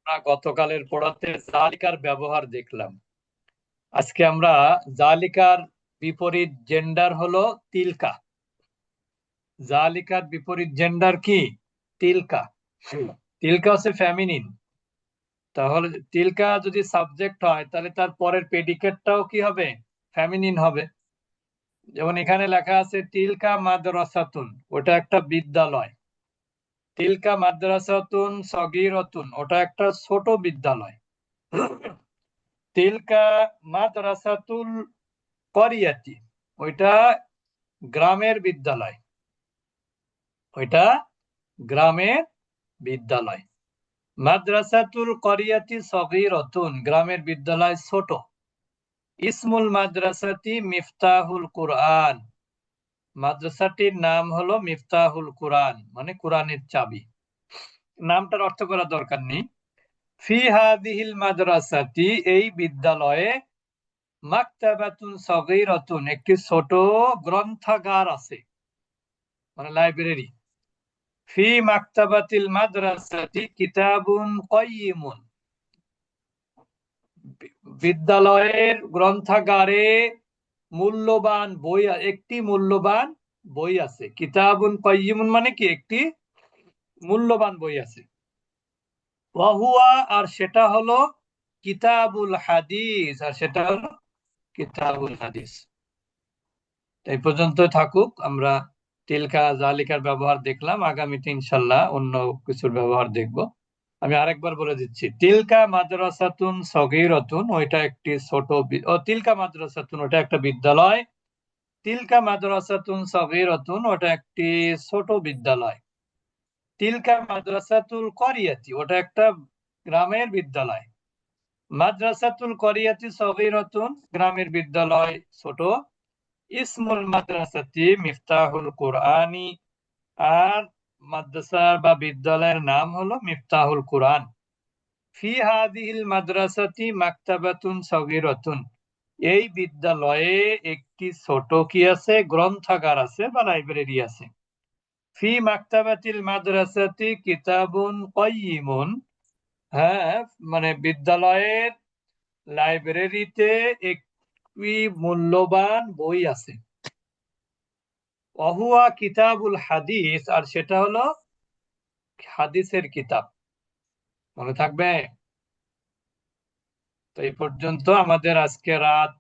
আমরা গতকালের পড়াতে জালিকার ব্যবহার দেখলাম। আজকে আমরা জালিকার বিপরীত জেন্ডার হলো তিলকা। জালিকার বিপরীত জেন্ডার কি? তিলকা। তিলকা হচ্ছে ফেমিনিন। তাহলে তিলকা যদি সাবজেক্ট হয় তাহলে তার পরের প্রেডিকেটটাও কি হবে? ফেমিনিন হবে। যেমন এখানে লেখা আছে তিলকা মাদ্রাসাতুন, ওটা একটা বিদ্যালয়। তিলকা মাদ্রাসাতুন সগীরাতুন, ওটা একটা ছোট বিদ্যালয়। তিলকা মাদ্রাসাতুল করিয়াতি, ওইটা গ্রামের বিদ্যালয়। ওইটা গ্রামের বিদ্যালয়। মাদ্রাসাতুল করিয়াতি সগীরাতুন, গ্রামের বিদ্যালয় ছোট। ইসমুল মাদ্রাসাতি মিফতাহুল কুরআন, মাদ্রাসাটির নাম হলো মিফতাহুল কুরআন, মানে কোরআনের চাবি। নামটার অর্থ করা দরকার নেই। ফি হাদিহিল মাদ্রাসাতি, এই বিদ্যালয়ে মাকতাবাতুন সগীরাতুন, একটি ছোট গ্রন্থাগার আছে, মানে লাইব্রেরি। ফি মাকতাবাতিল মাদ্রাসাতি কিতাবুন কাইয়িমুন, বিদ্যালয়ের গ্রন্থাগারে মূল্যবান বই, একটি মূল্যবান বই আছে। কিতাবুন কাইয়িমুন মানে কি? একটি মূল্যবান বই আছে। ওয়াহুয়া, আর সেটা হলো কিতাবুল হাদিস, আর সেটা হলো কিতাবুল হাদিস। এই পর্যন্ত থাকুক। আমরা তিলকা জালিকার ব্যবহার দেখলাম, আগামীতে ইনশাল্লাহ অন্য কিছুর ব্যবহার দেখব। আমি আরেকবার বলে দিচ্ছি, তিলকা মাদ্রাসাতুন সগীরাতুন, ওইটা একটি ছোট তিলকা মাদ্রাসাতুন, ওটা একটা বিদ্যালয়। তিলকা মাদ্রাসাতুন সগীরাতুন, ওটা একটি ছোট বিদ্যালয়। তিলকা মাদ্রাসাতুল করিয়াতি, ওটা একটা গ্রামের বিদ্যালয়। মাদ্রাসাতুল করিয়াতি সগীরাতুন, গ্রামের বিদ্যালয় ছোট। ইসমুল মাদ্রাসাতি মিফতাহুল কুরআনি, আর মাদ্রাসা বা বিদ্যালয়ের নাম হলো মিফতাহুল কুরআন। ফি হাদিহিল মাদ্রাসাতি মাকতাবাতুন সগীরাতুন, এই বিদ্যালয়ে একটি ছোট কি আছে? গ্রন্থাগার আছে বা লাইব্রেরি আছে। ফি মাকতাবাতিল মাদ্রাসাতি কিতাবুন কাইয়িমুন, হ্যাঁ, মানে বিদ্যালয়ের লাইব্রেরিতে একটি মূল্যবান বই আছে। অহুয়া কিতাবুল হাদিস, আর সেটা হলো হাদিসের কিতাব। মনে থাকবে? তো এই পর্যন্ত আমাদের আজকে রাত